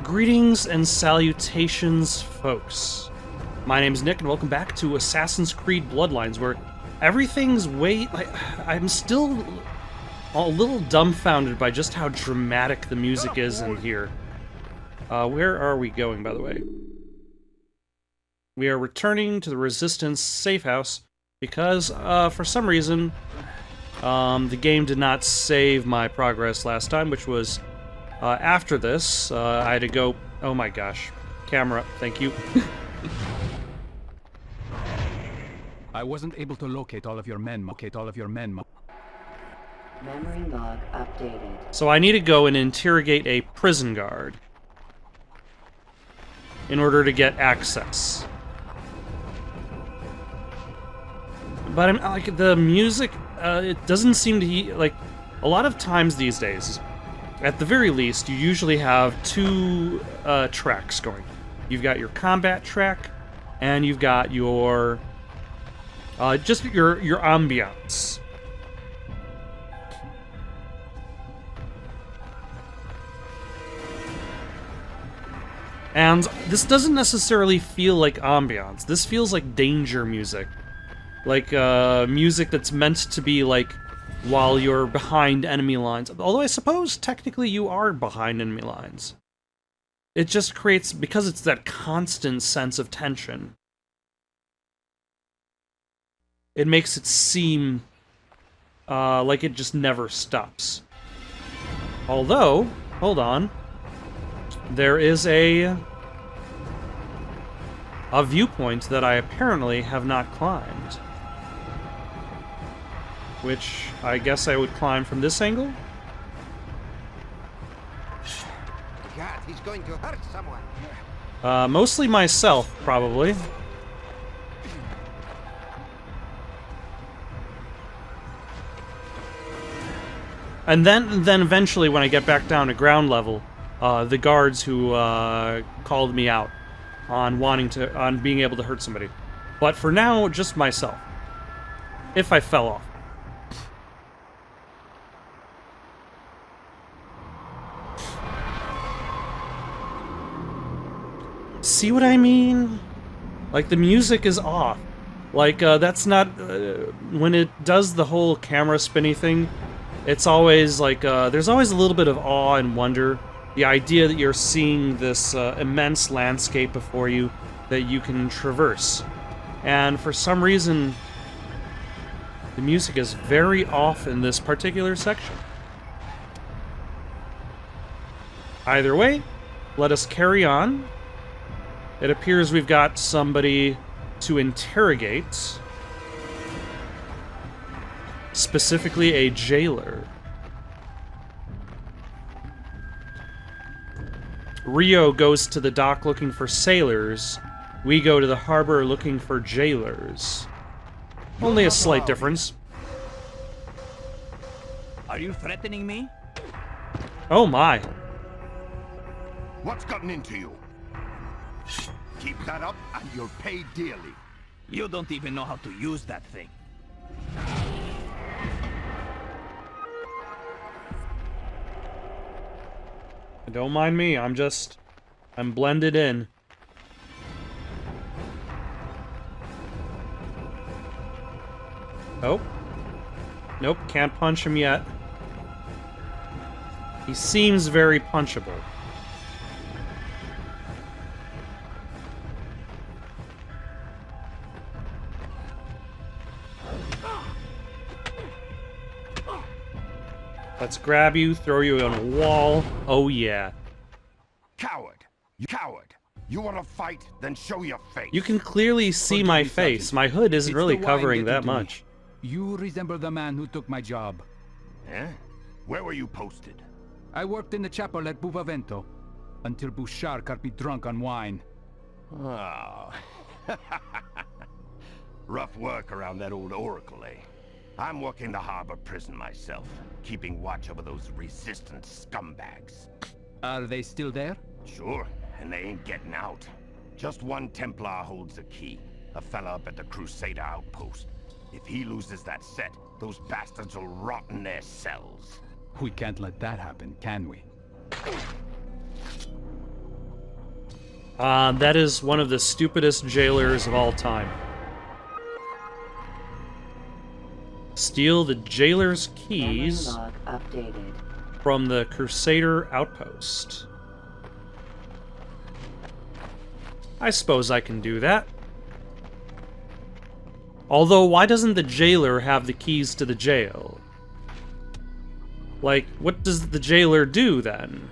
Greetings and salutations, folks. My name's Nick, and welcome back to Assassin's Creed Bloodlines, where everything's I'm still a little dumbfounded by just how dramatic the music is in here. Where are we going, by the way? We are returning to the Resistance safe house because, for some reason, the game did not save my progress last time, which was after this. I had to go... Oh my gosh. Camera, thank you. I wasn't able to locate all of your men. Memory log updated. So I need to go and interrogate a prison guard in order to get access. But I'm like, the music, it doesn't seem to like a lot of times these days. At the very least, you usually have two tracks going. You've got your combat track, and you've got your just your ambiance. And this doesn't necessarily feel like ambiance. This feels like danger music. Like music that's meant to be like while you're behind enemy lines. Although I suppose technically you are behind enemy lines. It just creates, because it's that constant sense of tension, it makes it seem like it just never stops. Although, hold on, there is a viewpoint that I apparently have not climbed. Which I guess I would climb from this angle? God, he's going to hurt someone. Mostly myself, probably. And then eventually, when I get back down to ground level, the guards who called me out on being able to hurt somebody. But for now, just myself. If I fell off. See what I mean? Like, the music is off. Like, that's not... when it does the whole camera spinny thing, it's always like, there's always a little bit of awe and wonder. The idea that you're seeing this immense landscape before you that you can traverse. And for some reason, the music is very off in this particular section. Either way, let us carry on. It appears we've got somebody to interrogate. Specifically a jailer. Rio goes to the dock looking for sailors. We go to the harbor looking for jailers. Only a slight difference. Are you threatening me? Oh my. What's gotten into you? Keep that up and you'll pay dearly. You don't even know how to use that thing. Don't mind me, I'm blended in. Oh. Nope, can't punch him yet. He seems very punchable. Let's grab you, throw you on a wall. Oh yeah. Coward! You coward! You want to fight? Then show your face. You can clearly see my face. My hood isn't really covering that much. You resemble the man who took my job. Eh? Where were you posted? I worked in the chapel at Buvavento until Bouchard got me drunk on wine. Oh. Rough work around that old oracle, eh? I'm working the harbor prison myself, keeping watch over those resistant scumbags. Are they still there? Sure, and they ain't getting out. Just one Templar holds the key, a fella up at the Crusader outpost. If he loses that set, those bastards will rot in their cells. We can't let that happen, can we? That is one of the stupidest jailers of all time. Steal the jailer's keys Log updated. from the Crusader outpost. I suppose I can do that. Although, why doesn't the jailer have the keys to the jail? Like, what does the jailer do, then?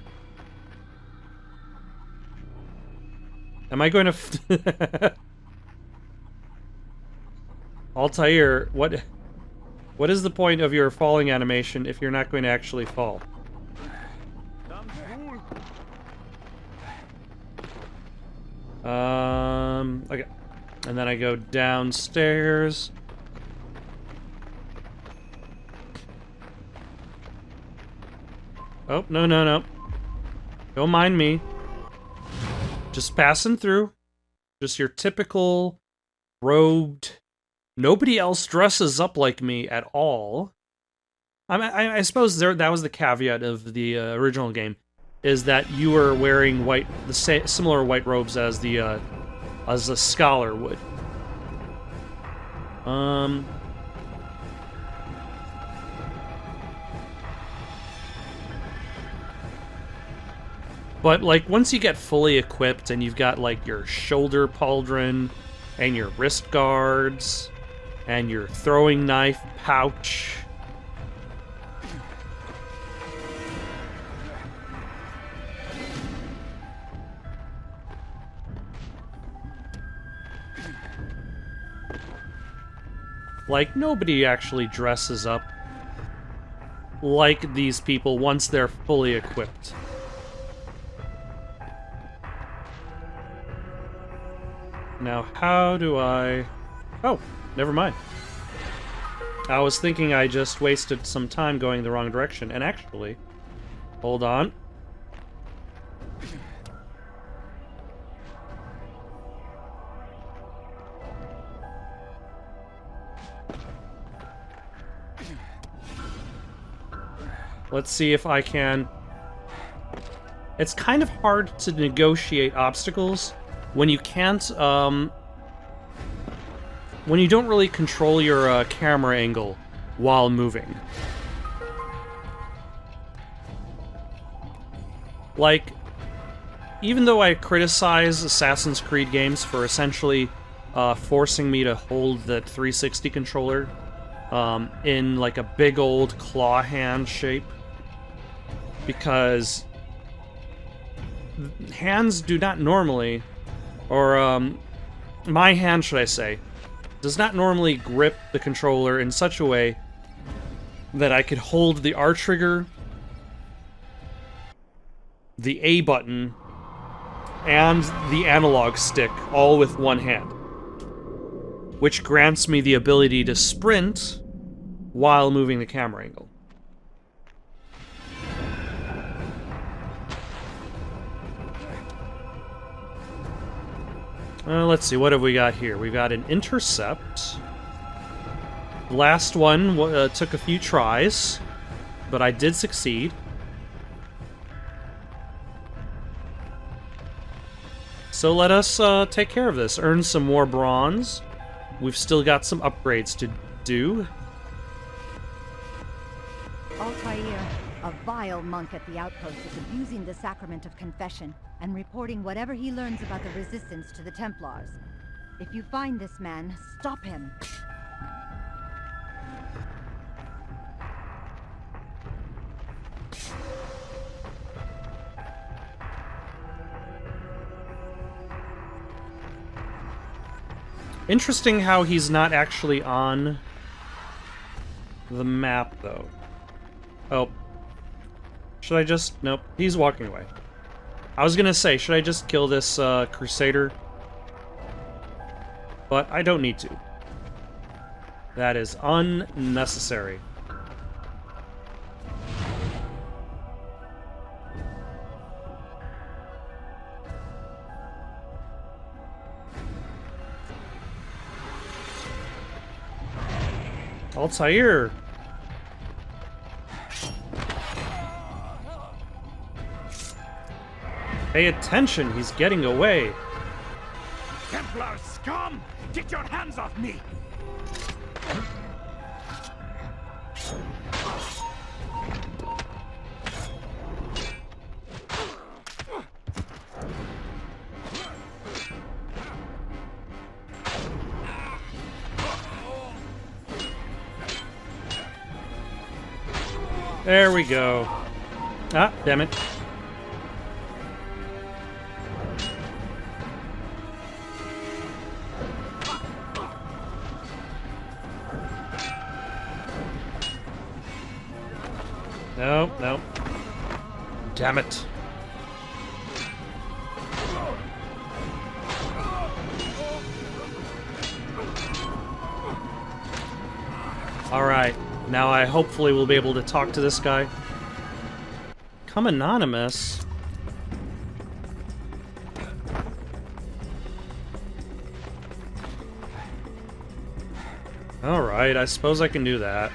Am I going to... Altair, what is the point of your falling animation if you're not going to actually fall? Okay. And then I go downstairs. Oh, no, no, no. Don't mind me. Just passing through. Just your typical robed... Nobody else dresses up like me at all. I suppose that was the caveat of the original game, is that you were wearing similar white robes as the scholar would. But like once you get fully equipped and you've got like your shoulder pauldron and your wrist guards and your throwing knife pouch, like, nobody actually dresses up like these people once they're fully equipped. Now, how do I... Oh, never mind. I was thinking I just wasted some time going the wrong direction, and actually... Hold on. Let's see if I can... It's kind of hard to negotiate obstacles when you can't, when you don't really control your camera angle while moving. Like, even though I criticize Assassin's Creed games for essentially forcing me to hold that 360 controller in like a big old claw hand shape, because hands do not normally, or my hand, should I say, does not normally grip the controller in such a way that I could hold the R trigger, the A button, and the analog stick all with one hand, which grants me the ability to sprint while moving the camera angle. Let's see, what have we got here? We've got an intercept. The last one took a few tries, but I did succeed. So let us take care of this. Earn some more bronze. We've still got some upgrades to do. Altair, a vile monk at the outpost, is abusing the sacrament of confession and reporting whatever he learns about the resistance to the Templars. If you find this man, stop him. Interesting how he's not actually on the map, though. Oh. Should I just... Nope. He's walking away. I was gonna say, should I just kill this Crusader? But I don't need to. That is unnecessary. Altair! Pay attention, he's getting away. Templar scum! Get your hands off me! There we go. Ah, damn it. No, no. Damn it. Alright, now I hopefully will be able to talk to this guy. Come anonymous. Alright, I suppose I can do that.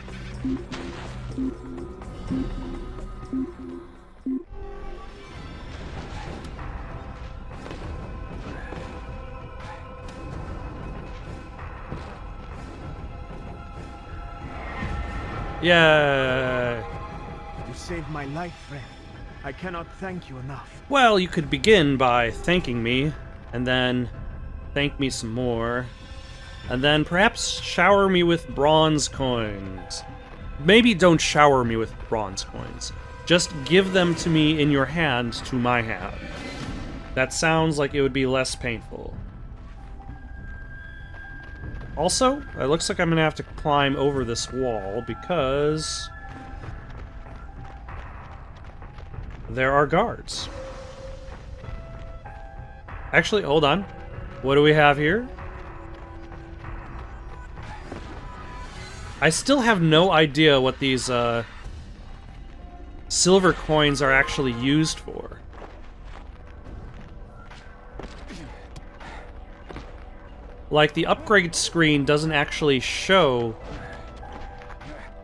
Yay! You saved my life, friend. I cannot thank you enough. Well, you could begin by thanking me, and then thank me some more, and then perhaps shower me with bronze coins. Maybe don't shower me with bronze coins. Just give them to me in your hand to my hand. That sounds like it would be less painful. Also, it looks like I'm gonna have to climb over this wall because there are guards. Actually, hold on. What do we have here? I still have no idea what these silver coins are actually used for. Like, the upgrade screen doesn't actually show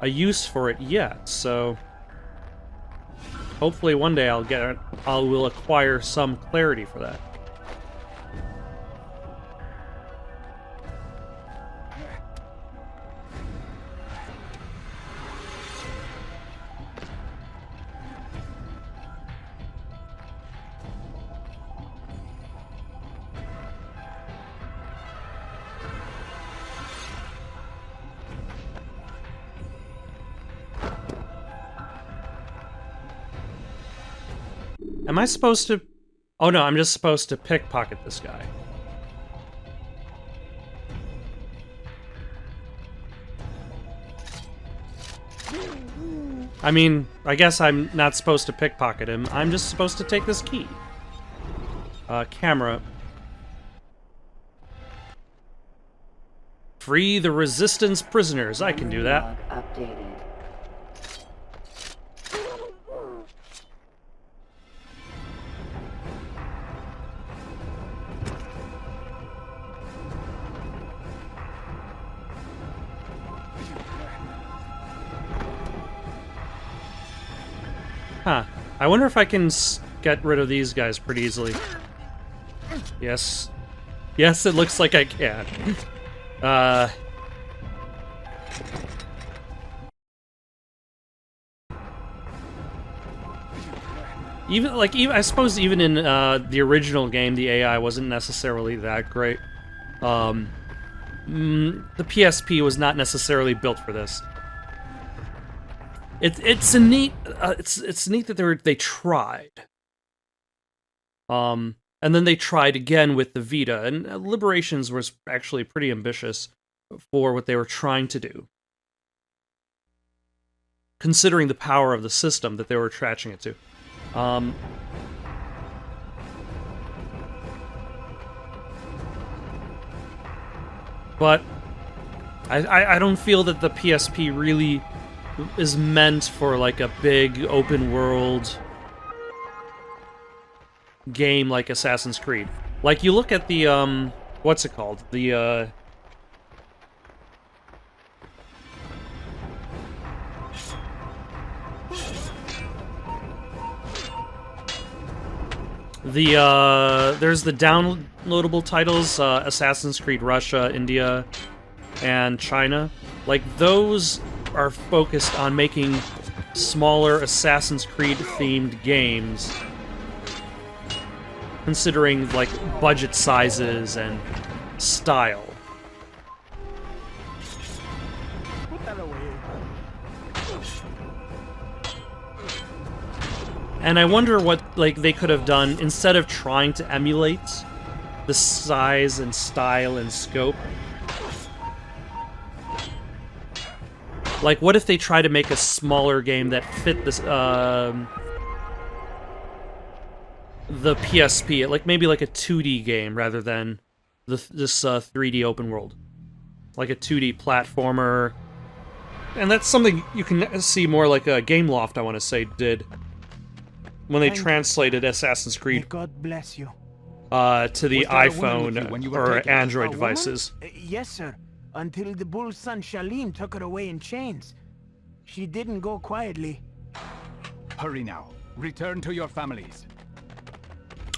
a use for it yet, so hopefully one day I will acquire some clarity for that. Am I supposed to... Oh no, I'm just supposed to pickpocket this guy. I mean, I guess I'm not supposed to pickpocket him. I'm just supposed to take this key. Camera. Free the Resistance prisoners. I can do that. Log updated. Huh. I wonder if I can get rid of these guys pretty easily. Yes. Yes, it looks like I can. Even I suppose even in the original game, the AI wasn't necessarily that great. The PSP was not necessarily built for this. It's a neat it's neat that they tried. And then they tried again with the Vita, and Liberations was actually pretty ambitious for what they were trying to do, considering the power of the system that they were attaching it to. But I don't feel that the PSP really is meant for like a big open world game like Assassin's Creed. Like, you look at the what's it called? The There's the downloadable titles, Assassin's Creed Russia, India, and China. Like, those are focused on making smaller Assassin's Creed-themed games, considering, like, budget sizes and style. Put that away. And I wonder what, like, they could have done instead of trying to emulate the size and style and scope. Like, what if they try to make a smaller game that fit this, the PSP, like maybe like a 2D game rather than this 3D open world, like a 2D platformer, and that's something you can see more like a Gameloft, I want to say, did when they translated Assassin's May Creed God bless you. to the Was there a woman with you iPhone when you were or taken? Android A devices. woman? Yes, sir. Until the bull's son Shalim took her away in chains. She didn't go quietly. Hurry now. Return to your families.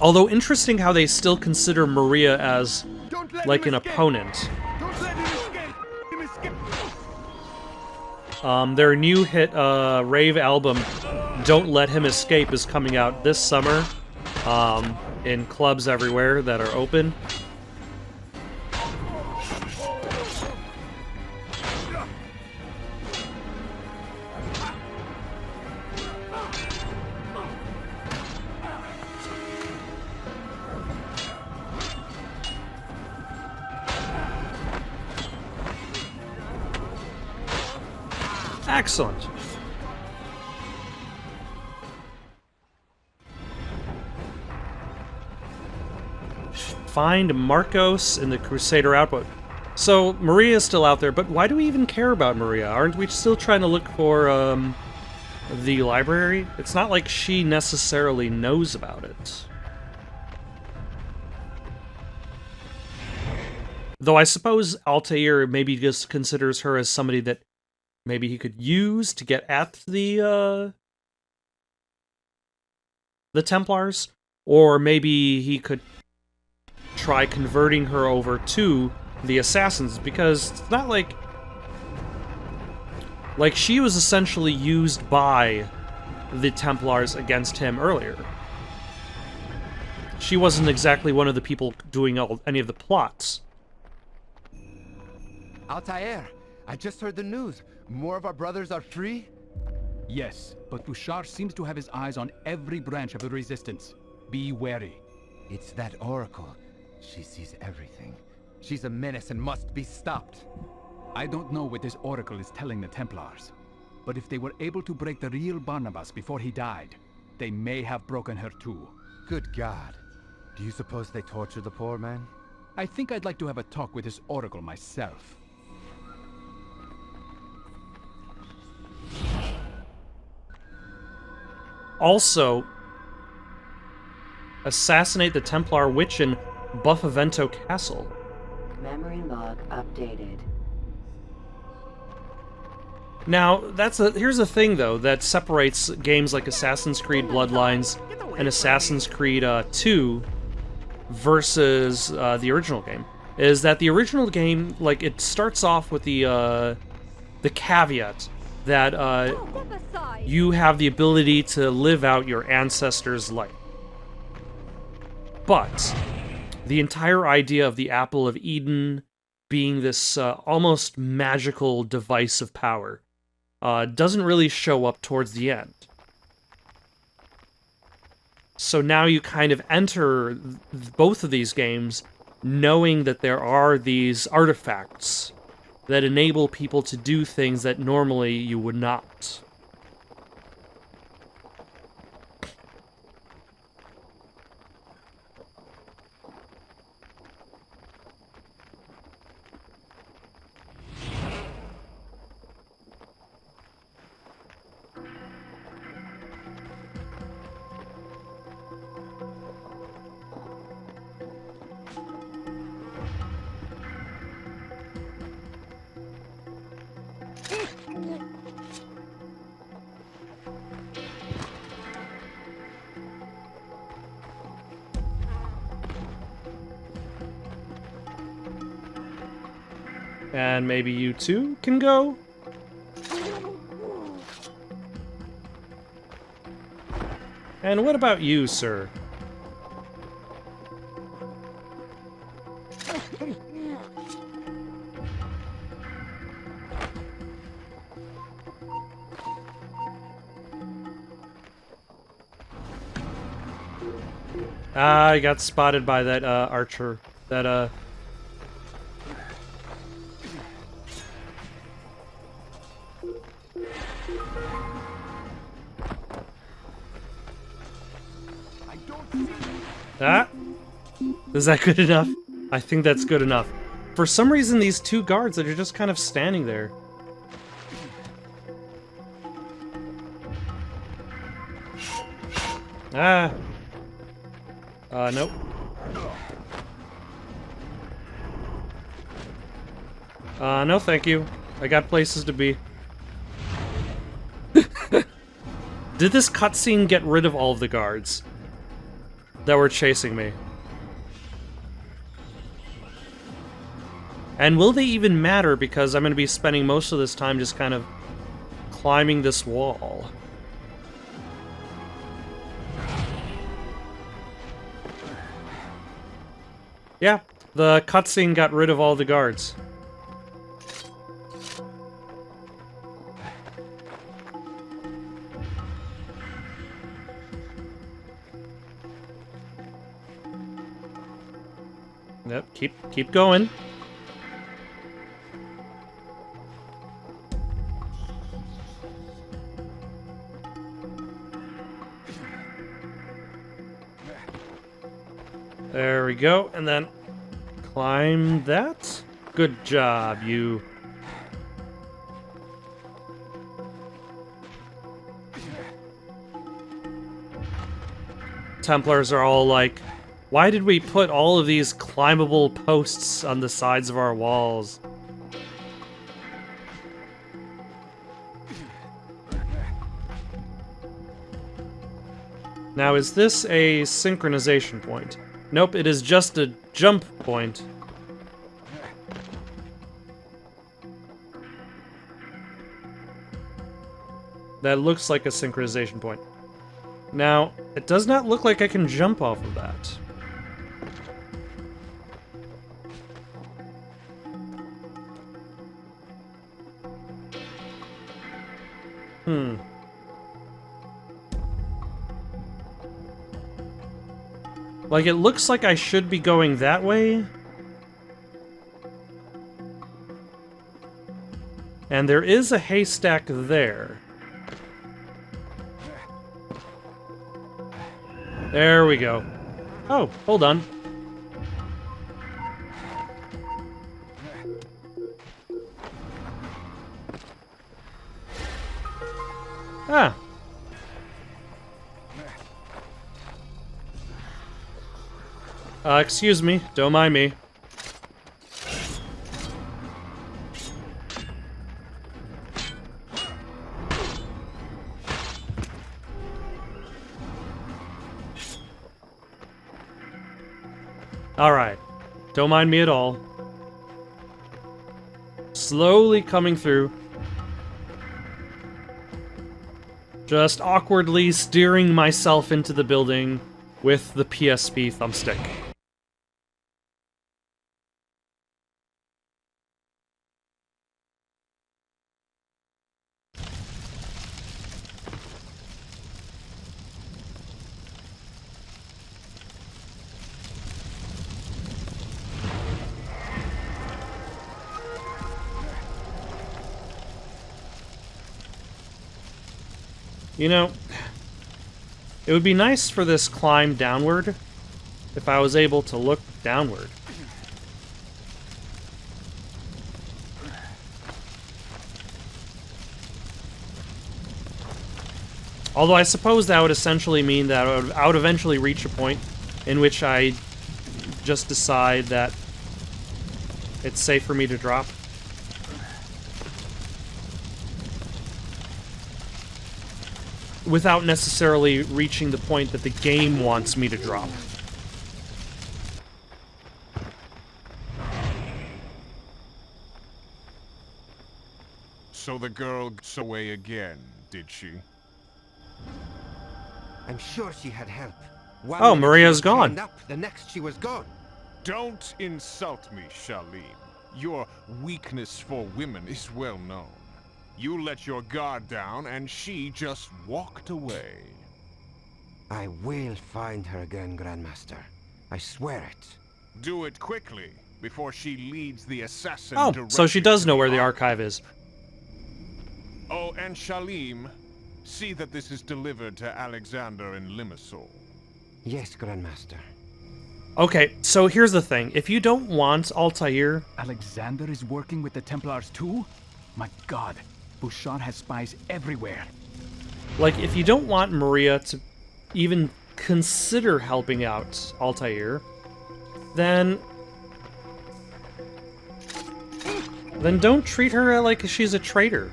Although interesting how they still consider Maria as Don't let like him an escape. opponent. Don't let him escape. Him escape. Their new hit rave album, Don't Let Him Escape, is coming out this summer in clubs everywhere that are open. Excellent. Find Marcos in the Crusader Outpost. So, Maria's still out there, but why do we even care about Maria? Aren't we still trying to look for, the library? It's not like she necessarily knows about it. Though I suppose Altair maybe just considers her as somebody that maybe he could use to get at the Templars, or maybe he could try converting her over to the Assassins, because it's not like she was essentially used by the Templars against him earlier. She wasn't exactly one of the people doing any of the plots. Altair, I just heard the news. More of our brothers are free? Yes, but Bouchard seems to have his eyes on every branch of the Resistance. Be wary. It's that Oracle. She sees everything. She's a menace and must be stopped. I don't know what this Oracle is telling the Templars, but if they were able to break the real Barnabas before he died, they may have broken her too. Good God. Do you suppose they torture the poor man? I think I'd like to have a talk with this Oracle myself. Also, assassinate the Templar witch in Buffavento Castle. Memory log updated. Now, here's the thing, though, that separates games like Assassin's Creed Bloodlines and Assassin's Creed 2 versus the original game, is that the original game, like, it starts off with the caveat that Step aside. you have the ability to live out your ancestors' life. But the entire idea of the Apple of Eden being this almost magical device of power doesn't really show up towards the end. So now you kind of enter both of these games knowing that there are these artifacts that enable people to do things that normally you would not. And maybe you too can go? And what about you, sir? I got spotted by that, archer. That, Ah? Is that good enough? I think that's good enough. For some reason, these two guards that are just kind of standing there. Ah. Nope. No thank you. I got places to be. Did this cutscene get rid of all of the guards that were chasing me? And will they even matter, because I'm going to be spending most of this time just kind of climbing this wall. Yeah, the cutscene got rid of all the guards. Yep, keep going. There we go, and then climb that. Good job, you. Templars are all like, why did we put all of these climbable posts on the sides of our walls? Now, is this a synchronization point? Nope, it is just a jump point. That looks like a synchronization point. Now, it does not look like I can jump off of that. Like, it looks like I should be going that way. And there is a haystack there. There we go. Oh, hold on. Ah. Excuse me. Don't mind me. Alright. Don't mind me at all. Slowly coming through. Just awkwardly steering myself into the building with the PSP thumbstick. You know, it would be nice for this climb downward if I was able to look downward. Although I suppose that would essentially mean that I would eventually reach a point in which I just decide that it's safe for me to drop. Without necessarily reaching the point that the game wants me to drop. So the girl got away again, did she? I'm sure she had help. One Oh, minute Maria's she was gone. chained Up, the next she was gone. Don't insult me, Shalim. Your weakness for women is well known. You let your guard down and she just walked away. I will find her again, Grandmaster. I swear it. Do it quickly, before she leads the assassin Oh, so she directly does to know where the ark. archive is. Oh, and Shalim, see that this is delivered to Alexander in Limassol. Yes, Grandmaster. Okay, so here's the thing. If you don't want Altair... Alexander is working with the Templars too? My god, Bouchard has spies everywhere. Like, if you don't want Maria to even consider helping out Altair, then don't treat her like she's a traitor.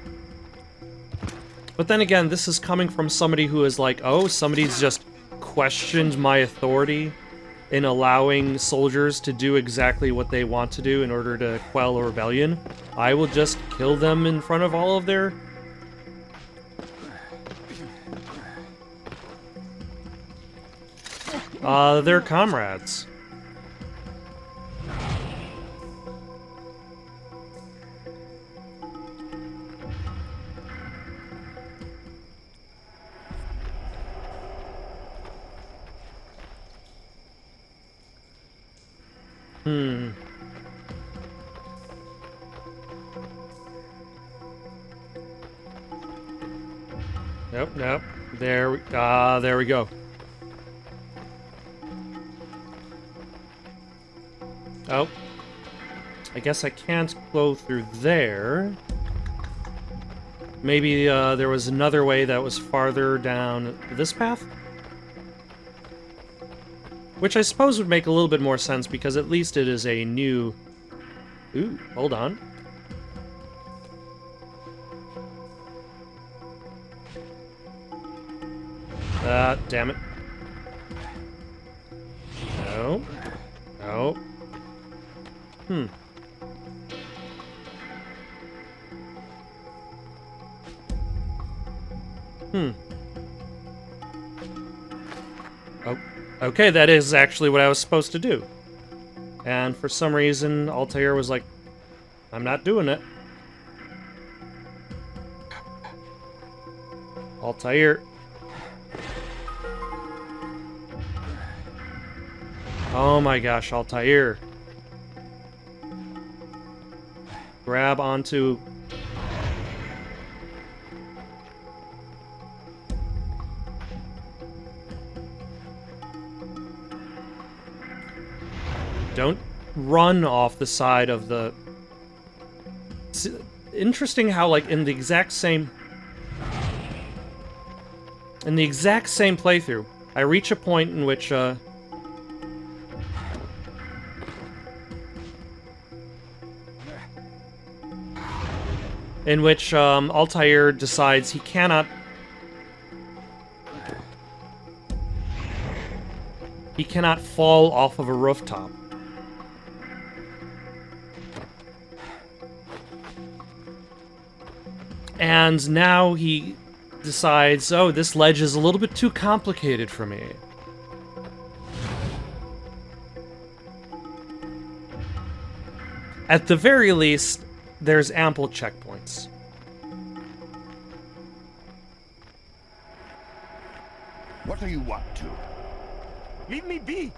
But then again, this is coming from somebody who is like, oh, somebody's just questioned my authority in allowing soldiers to do exactly what they want to do in order to quell a rebellion. I will just kill them in front of all of their... their comrades. Nope, nope. There we go. Oh. I guess I can't go through there. Maybe there was another way that was farther down this path? Which I suppose would make a little bit more sense because at least it is a new... Ooh, hold on. Damn it. No. No. Oh, okay, that is actually what I was supposed to do. And for some reason, Altair was like, I'm not doing it. Altair. Oh my gosh, Altair. Grab onto... Don't run off the side of the... It's interesting how, like, in the exact same playthrough, I reach a point in which, Altair decides he cannot fall off of a rooftop. And now he decides, oh, this ledge is a little bit too complicated for me. At the very least, there's ample checkpoints. What are you up to? Leave me be!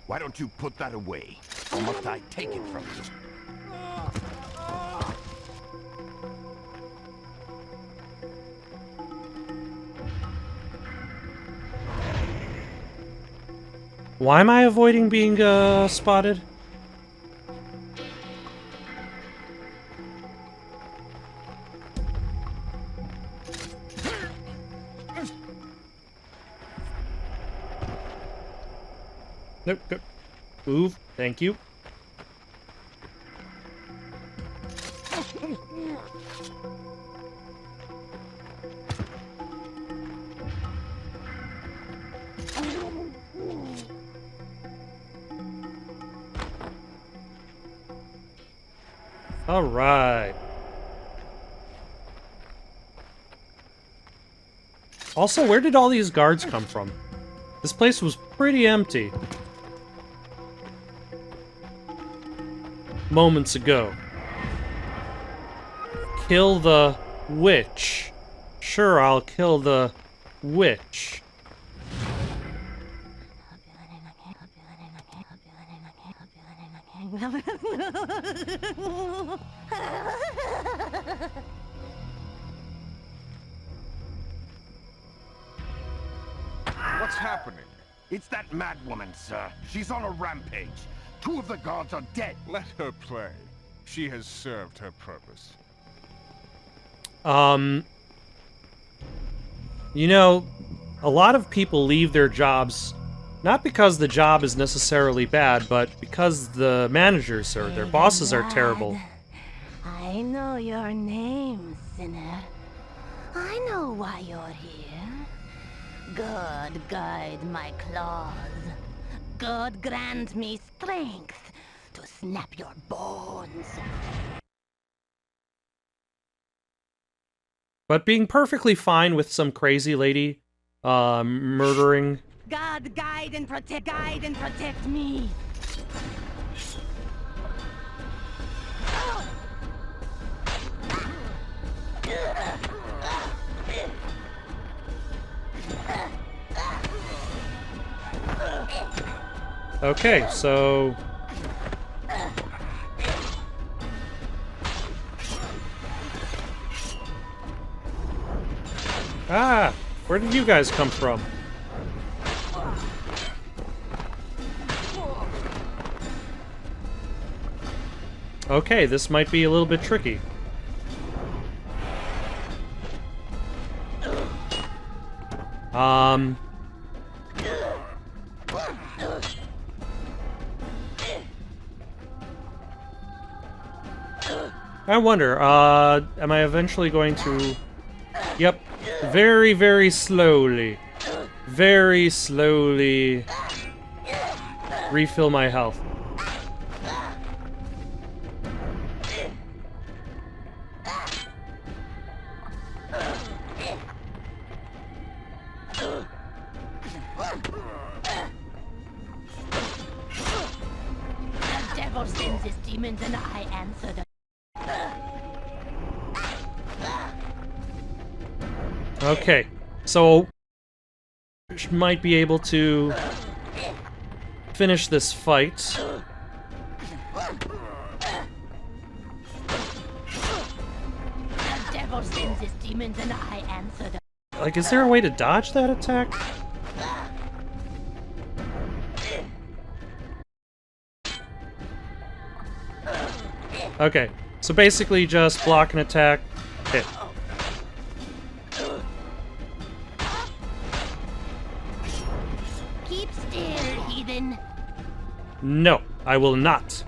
Why don't you put that away? Or must I take it from you? Why am I avoiding being, spotted? Nope, go. Move, thank you. All right. Also, where did all these guards come from? This place was pretty empty moments ago. Kill the witch. Sure, I'll kill the witch. What's happening? It's that mad woman, sir. She's on a rampage. 2 of the guards are dead. Let her play. She has served her purpose. You know, a lot of people leave their jobs not because the job is necessarily bad, but because the managers or their bosses are terrible. I know your name, sinner. I know why you're here. God guide my claws. God grant me strength to snap your bones. But being perfectly fine with some crazy lady, murdering... God guide and protect me. Okay, so... Ah! Where did you guys come from? Okay, this might be a little bit tricky. I wonder, am I eventually going to... Yep. Very, very slowly. Very slowly... refill my health. The devil sends his demons and I answer them. Okay, so might be able to finish this fight. The devil sends his demons and I answer them. Like, is there a way to dodge that attack? Okay, so basically just block an attack, hit. Keep still, heathen. No, I will not.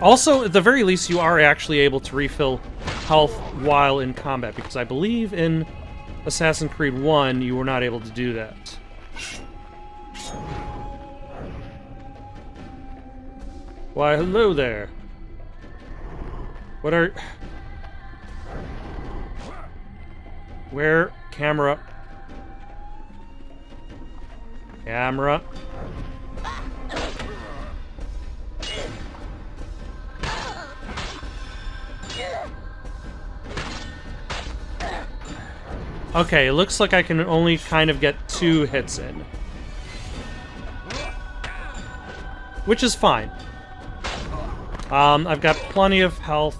Also, at the very least, you are actually able to refill health while in combat, because I believe in Assassin's Creed 1, you were not able to do that. Why, hello there. What are... Where? Camera. Camera. Okay, it looks like I can only kind of get 2 hits in. Which is fine. I've got plenty of health.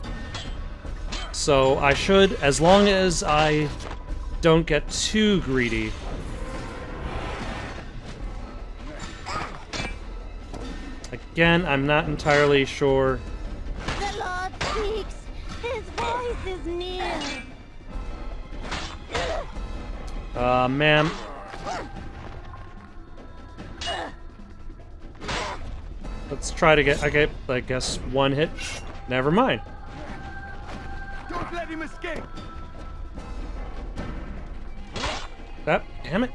So I should, as long as I don't get too greedy. Again, I'm not entirely sure. The Lord speaks. His voice is near. Ma'am. Let's try to get, I guess, 1 hit. Never mind. Don't let him escape! That, damn it.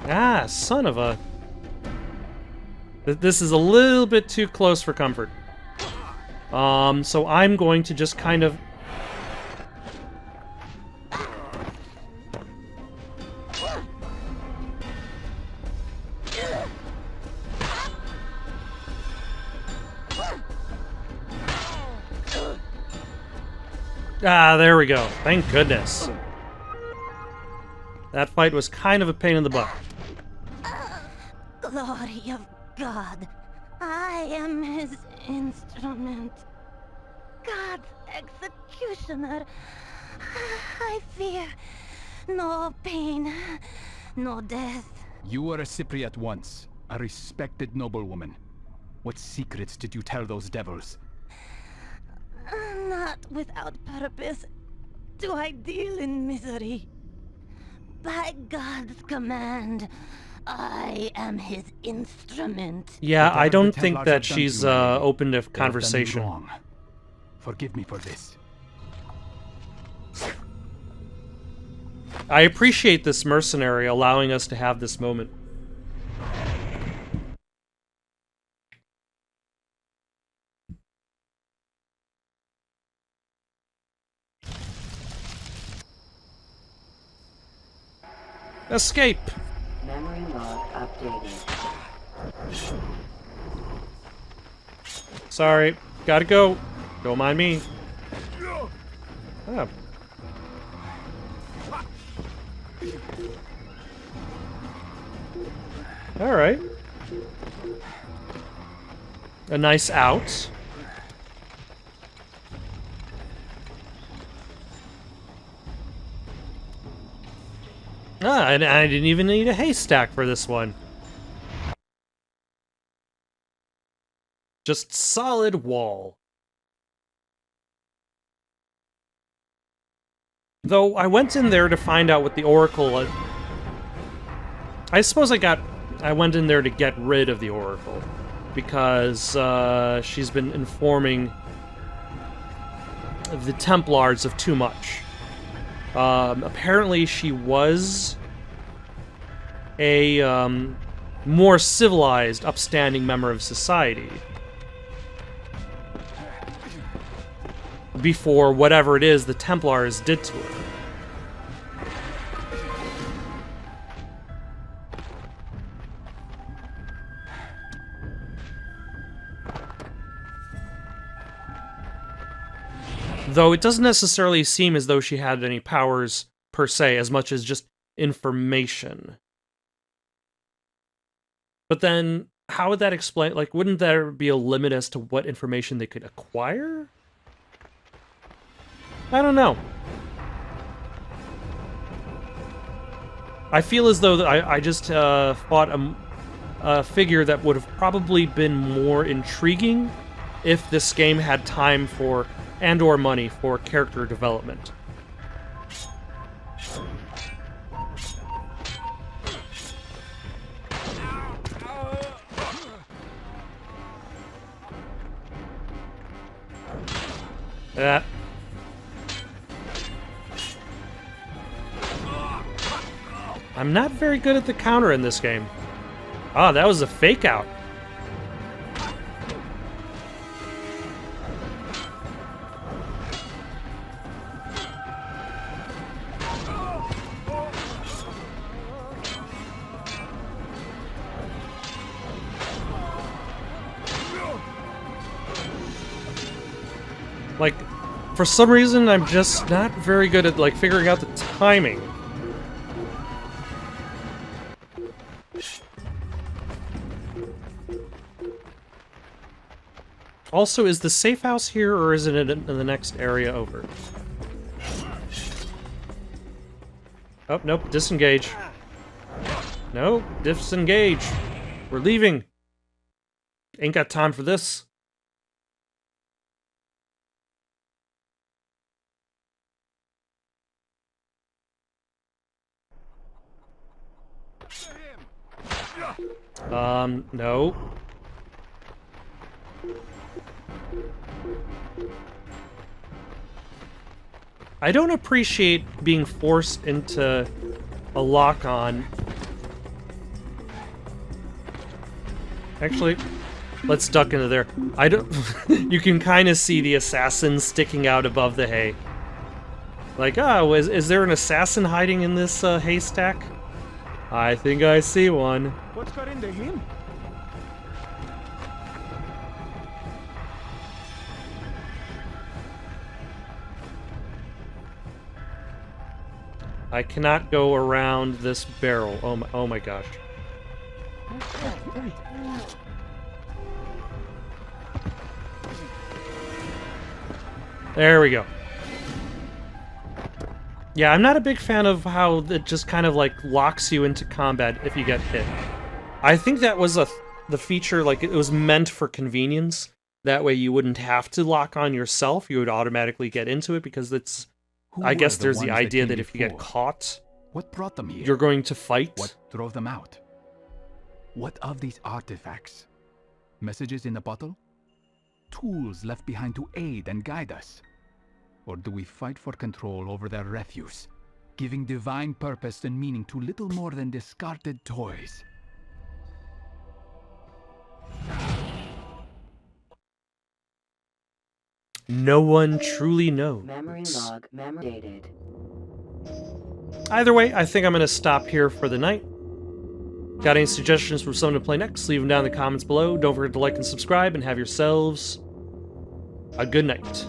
Ah, son of a... This is a little bit too close for comfort. So I'm going to just kind of... Ah, there we go. Thank goodness. That fight was kind of a pain in the butt. Glory of God, I am his instrument. God's executioner. I fear no pain, no death. You were a Cypriot once, a respected noblewoman. What secrets did you tell those devils? Not without purpose do I deal in misery. By God's command, I am his instrument. Yeah, Whatever I don't the think Templars that have done she's to you, Mary, open to they have done you conversation. wrong. Forgive me for this. I appreciate this mercenary allowing us to have this moment. Escape! Memory log updated. Sorry, gotta go. Don't mind me. Ah. Alright. A nice out. Ah, and I didn't even need a haystack for this one. Just solid wall. Though I went in there to find out what the Oracle... I suppose I went in there to get rid of the Oracle. Because she's been informing the Templars of too much. Apparently she was a more civilized, upstanding member of society. Before whatever it is the Templars did to her. Though it doesn't necessarily seem as though she had any powers per se, as much as just information. But then, how would that explain, like, wouldn't there be a limit as to what information they could acquire? I don't know. I feel as though I just fought a figure that would have probably been more intriguing if this game had time for, and or money for, character development. That. I'm not very good at the counter in this game. Ah, that was a fake out. Like, for some reason, I'm just not very good at, like, figuring out the timing. Also, is the safe house here, or is it in the next area over? Oh, nope, disengage. No, disengage. We're leaving. Ain't got time for this. No. I don't appreciate being forced into a lock-on Actually, let's duck into there. I don't... You can kind of see the assassins sticking out above the hay. Like, oh, is there an assassin hiding in this haystack? I think I see one. What's got into him? I cannot go around this barrel. Oh my gosh. There we go. Yeah, I'm not a big fan of how it just kind of like locks you into combat if you get hit. I think that was the feature, like it was meant for convenience. That way you wouldn't have to lock on yourself, you would automatically get into it because it's... I guess there's the idea that if you get caught, what brought them here? You're going to fight. What drove them out? What of these artifacts? Messages in a bottle? Tools left behind to aid and guide us? Or do we fight for control over their refuse, giving divine purpose and meaning to little more than discarded toys? No one truly knows. Memory log dated. Either way, I think I'm going to stop here for the night. Got any suggestions for someone to play next? Leave them down in the comments below. Don't forget to like and subscribe, and have yourselves a good night.